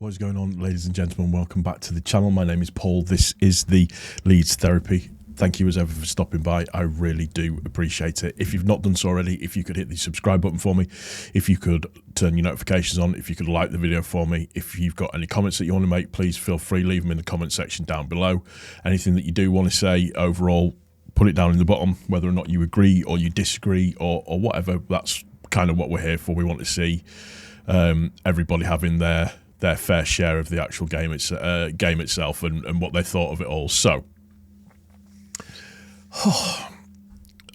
What is going on, ladies and gentlemen? Welcome back to the channel. My name is Paul. This is the Leeds Therapy. Thank you as ever for stopping by. I really do appreciate it. If you've not done so already, if you could hit the subscribe button for me, if you could turn your notifications on, if you could like the video for me, if you've got any comments that you want to make, please feel free, leave them in the comment section down below. Anything that you do want to say overall, put it down in the bottom, whether or not you agree or you disagree or whatever. That's kind of what we're here for. We want to see everybody having their fair share of the actual game itself and what they thought of it all. So, I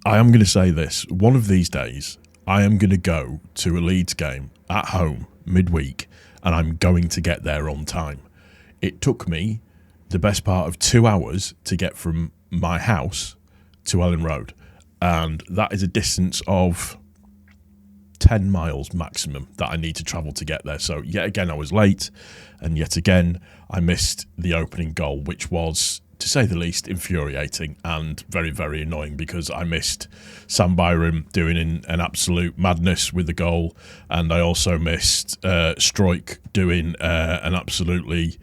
am going to say this. One of these days, I am going to go to a Leeds game at home midweek, and I'm going to get there on time. It took me the best part of 2 hours to get from my house to Ellen Road, and that is a distance of 10 miles maximum that I need to travel to get there. So yet again, I was late, and yet again, I missed the opening goal, which was, to say the least, infuriating and very, very annoying, because I missed Sam Byram doing an absolute madness with the goal, and I also missed Struijk doing an absolutely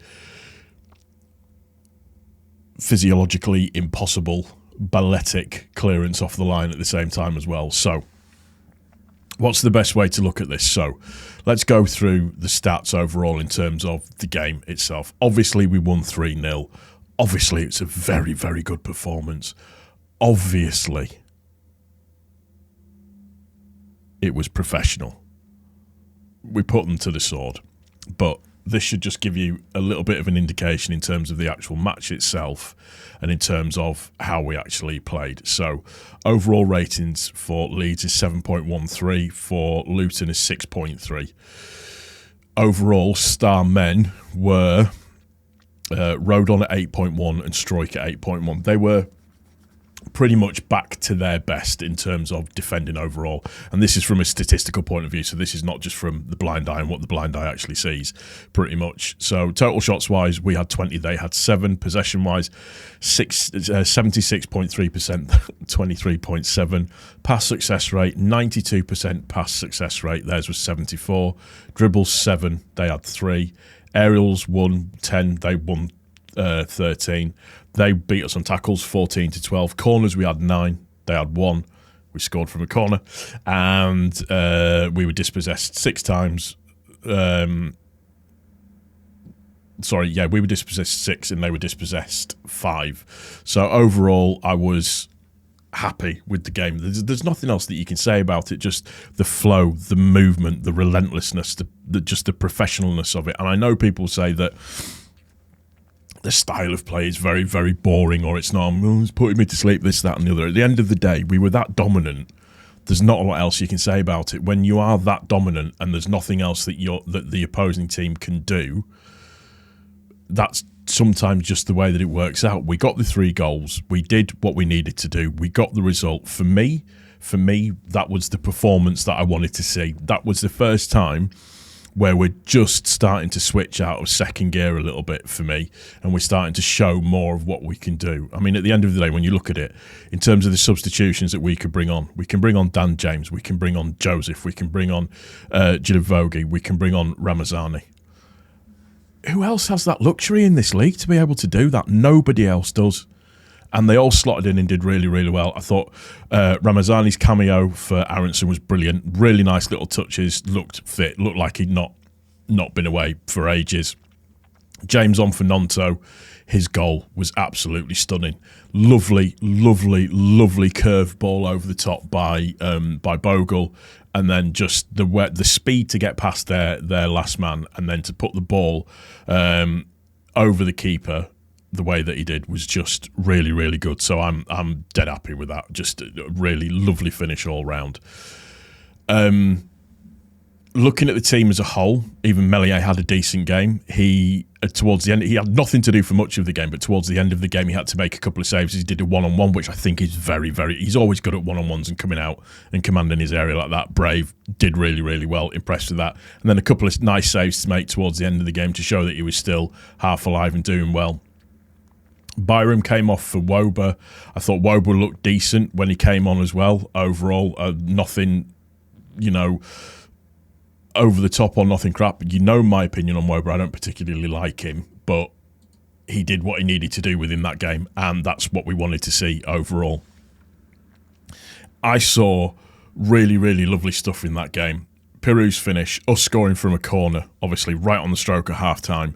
physiologically impossible balletic clearance off the line at the same time as well. So what's the best way to look at this? So let's go through the stats overall in terms of the game itself. Obviously, we won 3-0. Obviously, it's a very, very good performance. Obviously, it was professional. We put them to the sword. But this should just give you a little bit of an indication in terms of the actual match itself and in terms of how we actually played. So overall ratings for Leeds is 7.13, for Luton is 6.3. Overall, star men were Rodon at 8.1 and Struijk at 8.1. They were pretty much back to their best in terms of defending overall, and this is from a statistical point of view, so this is not just from the blind eye and what the blind eye actually sees, pretty much. So total shots wise, we had 20, they had 7. Possession wise, 76.3%, 23.7. Pass success rate, 92% pass success rate, theirs was 74. Dribbles 7, they had 3. Aerials won 10, they won 13. They beat us on tackles 14-12. Corners, we had 9, they had 1. We scored from a corner, and we were dispossessed 6 times. We were dispossessed 6 and they were dispossessed 5. So overall, I was happy with the game. There's nothing else that you can say about it, just the flow, the movement, the relentlessness, just the professionalness of it. And I know people say that the style of play is very, very boring, or it's not, it's putting me to sleep, this, that, and the other. At the end of the day, we were that dominant. There's not a lot else you can say about it. When you are that dominant and there's nothing else that the opposing team can do, that's sometimes just the way that it works out. We got the 3 goals. We did what we needed to do. We got the result. For me, that was the performance that I wanted to see. That was the first time where we're just starting to switch out of second gear a little bit for me, and we're starting to show more of what we can do. I mean, at the end of the day, when you look at it, in terms of the substitutions that we can bring on Dan James, we can bring on Joseph, we can bring on Vogie, we can bring on Ramazani. Who else has that luxury in this league to be able to do that? Nobody else does. And they all slotted in and did really, really well. I thought Ramazani's cameo for Aronson was brilliant. Really nice little touches. Looked fit. Looked like he'd not been away for ages. James on for Nonto. His goal was absolutely stunning. Lovely, lovely, lovely curved ball over the top by Bogle. And then just the speed to get past their last man, and then to put the ball over the keeper the way that he did was just really, really good. So I'm dead happy with that. Just a really lovely finish all round. Looking at the team as a whole, even Meslier had a decent game. Towards the end, he had nothing to do for much of the game, but towards the end of the game, he had to make a couple of saves. He did a one-on-one, which I think is very, very... He's always good at one-on-ones and coming out and commanding his area like that. Brave, did really, really well. Impressed with that. And then a couple of nice saves to make towards the end of the game to show that he was still half alive and doing well. Byram came off for Woba. I thought Woba looked decent when he came on as well. Overall, nothing, over the top or nothing crap. You know my opinion on Wöber. I don't particularly like him, but he did what he needed to do within that game, and that's what we wanted to see overall. I saw really, really lovely stuff in that game. Pirou's finish, us scoring from a corner, obviously right on the stroke of half-time.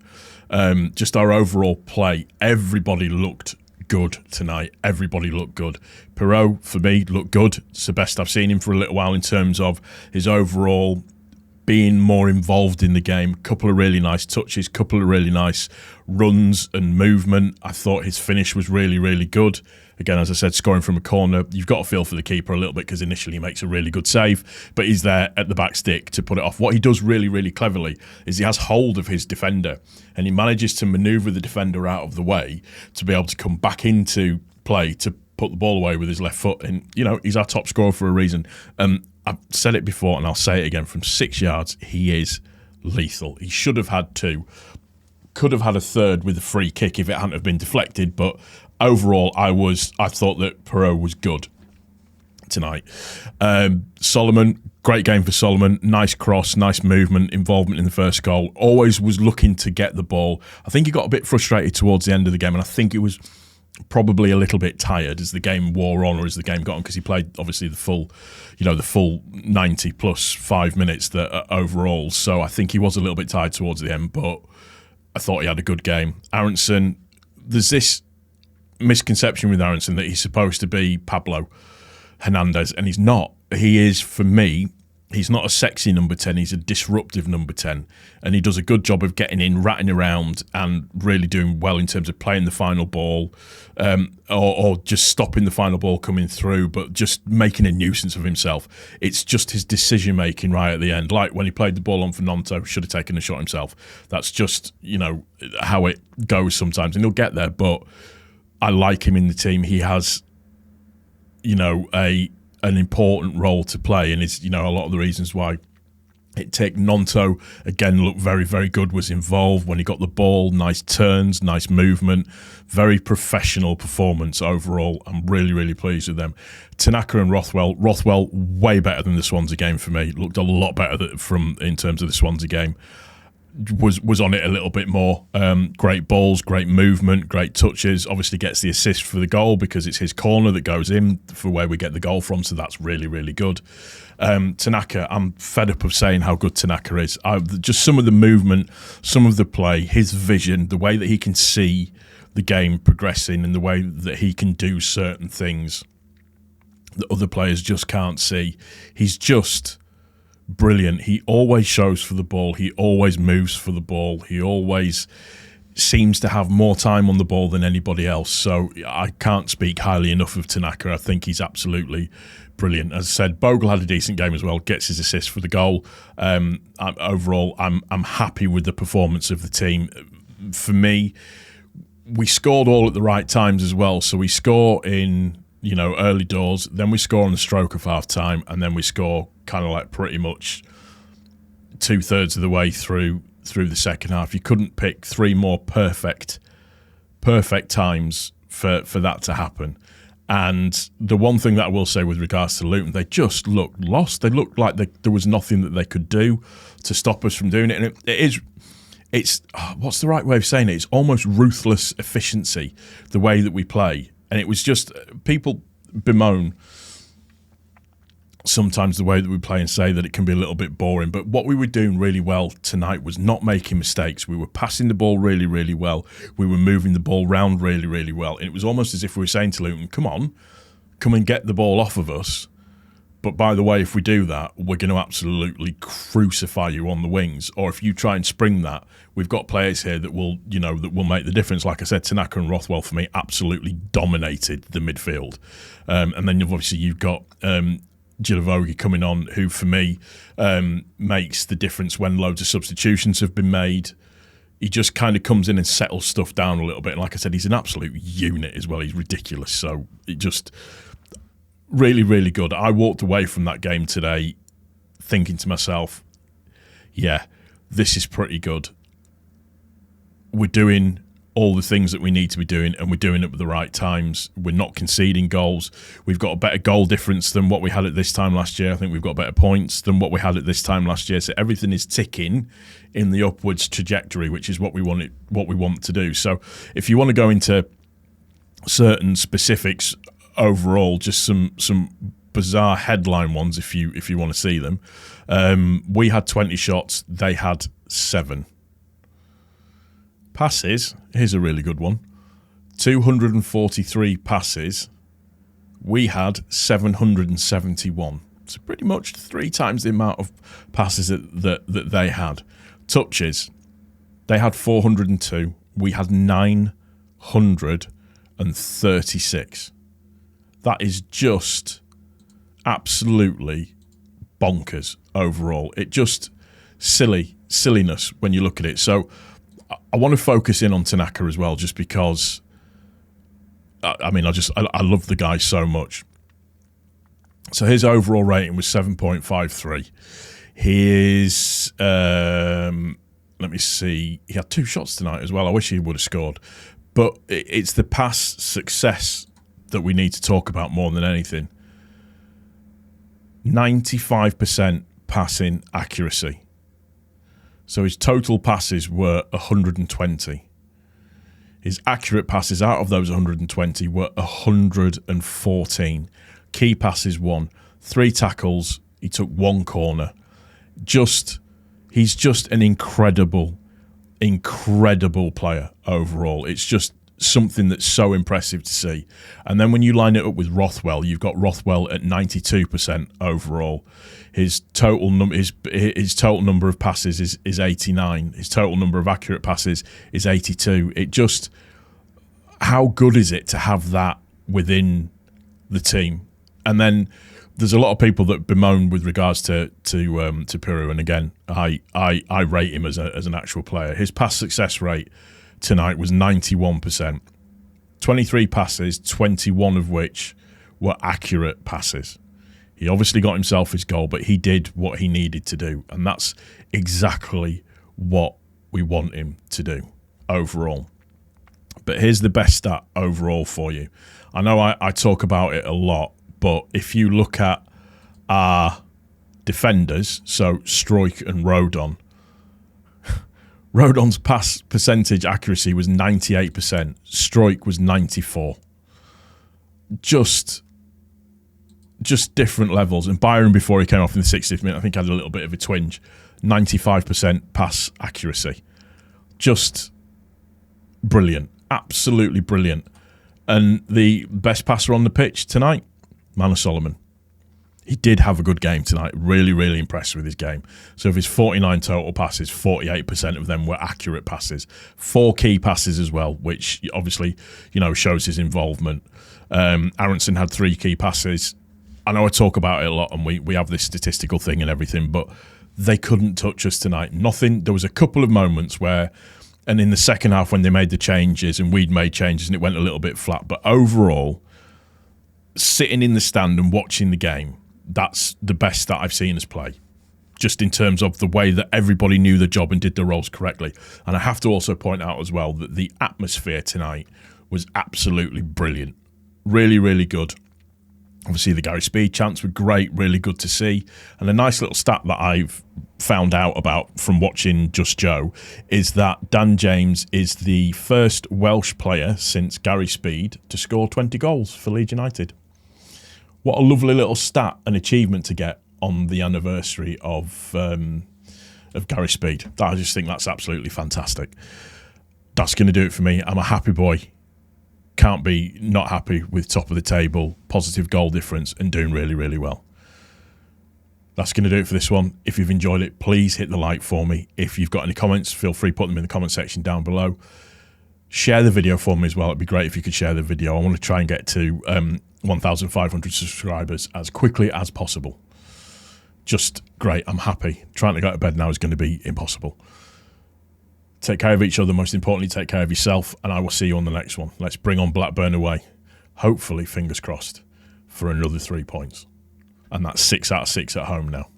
Just our overall play. Everybody looked good tonight. Everybody looked good. Pirou, for me, looked good. It's the best I've seen him for a little while in terms of his overall being more involved in the game. Couple of really nice touches, couple of really nice runs and movement. I thought his finish was really, really good. Again, as I said, scoring from a corner, you've got to feel for the keeper a little bit because initially he makes a really good save, but he's there at the back stick to put it off. What he does really, really cleverly is he has hold of his defender and he manages to manoeuvre the defender out of the way to be able to come back into play to put the ball away with his left foot. And, you know, he's our top scorer for a reason. I've said it before and I'll say it again, from 6 yards, he is lethal. He should have had two, could have had a third with a free kick if it hadn't have been deflected, but overall I thought that Pirou was good tonight. Solomon, great game for Solomon. Nice cross, nice movement, involvement in the first goal. Always was looking to get the ball. I think he got a bit frustrated towards the end of the game, and I think it was probably a little bit tired as the game wore on, or as the game got on, because he played obviously the full 90 plus 5 minutes overall. So I think he was a little bit tired towards the end, but I thought he had a good game. Aronson, there's this misconception with Aronson that he's supposed to be Pablo Hernandez, and he's not. He is, for me, he's not a sexy number 10, he's a disruptive number 10, and he does a good job of getting in, ratting around, and really doing well in terms of playing the final ball, or just stopping the final ball coming through, but just making a nuisance of himself. It's just his decision making right at the end, like when he played the ball on for Nonto, should have taken a shot himself. That's just, how it goes sometimes, and he'll get there, but I like him in the team. He has, an important role to play, and it's, a lot of the reasons why it took Nonto, again, looked very, very good, was involved when he got the ball, nice turns, nice movement, very professional performance overall. I'm really, really pleased with them. Tanaka and Rothwell, way better than the Swansea game for me. Looked a lot better in terms of the Swansea game. Was on it a little bit more. Great balls, great movement, great touches. Obviously gets the assist for the goal because it's his corner that goes in for where we get the goal from, so that's really, really good. Tanaka, I'm fed up of saying how good Tanaka is. Just some of the movement, some of the play, his vision, the way that he can see the game progressing and the way that he can do certain things that other players just can't see. He's just brilliant. He always shows for the ball. He always moves for the ball. He always seems to have more time on the ball than anybody else. So I can't speak highly enough of Tanaka. I think he's absolutely brilliant. As I said, Bogle had a decent game as well. Gets his assist for the goal. Overall, I'm happy with the performance of the team. For me, we scored all at the right times as well. So we score in early doors, then we score on the stroke of half time, and then we score kind of like pretty much 2/3 of the way through the second half. You couldn't pick three more perfect times for that to happen. And the one thing that I will say with regards to Luton, they just looked lost. They looked like there was nothing that they could do to stop us from doing it. And it's what's the right way of saying it? It's almost ruthless efficiency, the way that we play. And it was just, people bemoan sometimes the way that we play and say that it can be a little bit boring. But what we were doing really well tonight was not making mistakes. We were passing the ball really, really well. We were moving the ball round really, really well. And it was almost as if we were saying to Luton, come and get the ball off of us. But by the way, if we do that, we're going to absolutely crucify you on the wings. Or if you try and spring that, we've got players here that will make the difference. Like I said, Tanaka and Rothwell for me absolutely dominated the midfield. And then obviously you've got Gilavogi coming on, who for me makes the difference when loads of substitutions have been made. He just kind of comes in and settles stuff down a little bit. And like I said, he's an absolute unit as well. He's ridiculous. So it just really, really good. I walked away from that game today thinking to myself, yeah, this is pretty good. We're doing all the things that we need to be doing, and we're doing it at the right times. We're not conceding goals. We've got a better goal difference than what we had at this time last year. I think we've got better points than what we had at this time last year. So everything is ticking in the upwards trajectory, which is what we want to do. So if you want to go into certain specifics overall, just some bizarre headline ones if you want to see them. We had 20 shots, they had 7. Passes, here's a really good one. 243 passes, we had 771. So pretty much 3 times the amount of passes that they had. Touches, they had 402, we had 936. That is just absolutely bonkers overall. It just silliness when you look at it. So I want to focus in on Tanaka as well, just because I love the guy so much. So his overall rating was 7.53. His let me see, he had 2 shots tonight as well. I wish he would have scored, but it's the pass success that we need to talk about more than anything. 95% passing accuracy. So his total passes were 120. His accurate passes out of those 120 were 114. Key passes 1. 3 tackles. He took 1 corner. He's just an incredible player overall. It's just something that's so impressive to see. And then when you line it up with Rothwell, you've got Rothwell at 92% overall. His total number of passes is 89. His total number of accurate passes is 82. It just, how good is it to have that within the team? And then there's a lot of people that bemoan with regards to Piru, and again, I rate him as an actual player. His pass success rate tonight was 91%. 23 passes, 21 of which were accurate passes. He obviously got himself his goal, but he did what he needed to do, and that's exactly what we want him to do overall. But here's the best stat overall for you. I know I talk about it a lot, but if you look at our defenders, so Struijk and Rodon, Rodon's pass percentage accuracy was 98%. Struijk was 94%. Just different levels. And Byron, before he came off in the 60th minute, I think had a little bit of a twinge. 95% pass accuracy. Just brilliant. Absolutely brilliant. And the best passer on the pitch tonight, Manor Solomon. He did have a good game tonight. Really, really impressed with his game. So of his 49 total passes, 48% of them were accurate passes. 4 key passes as well, which obviously, shows his involvement. Aronson had 3 key passes. I know I talk about it a lot, and we have this statistical thing and everything, but they couldn't touch us tonight. Nothing. There was a couple of moments where, and in the second half when they made the changes and we'd made changes and it went a little bit flat. But overall, sitting in the stand and watching the game, that's the best that I've seen us play, just in terms of the way that everybody knew the job and did the roles correctly. And I have to also point out as well that the atmosphere tonight was absolutely brilliant. Really, really good. Obviously, the Gary Speed chants were great, really good to see. And a nice little stat that I've found out about from watching Just Joe is that Dan James is the first Welsh player since Gary Speed to score 20 goals for Leeds United. What a lovely little stat and achievement to get on the anniversary of Gary Speed. I just think that's absolutely fantastic. That's going to do it for me. I'm a happy boy. Can't be not happy with top of the table, positive goal difference, and doing really, really well. That's going to do it for this one. If you've enjoyed it, please hit the like for me. If you've got any comments, feel free to put them in the comment section down below. Share the video for me as well. It'd be great if you could share the video. I want to try and get to 1,500 subscribers as quickly as possible. Just great. I'm happy. Trying to go to bed now is going to be impossible. Take care of each other. Most importantly, take care of yourself. And I will see you on the next one. Let's bring on Blackburn away. Hopefully, fingers crossed, for another 3 points. And that's 6 out of 6 at home now.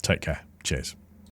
Take care. Cheers.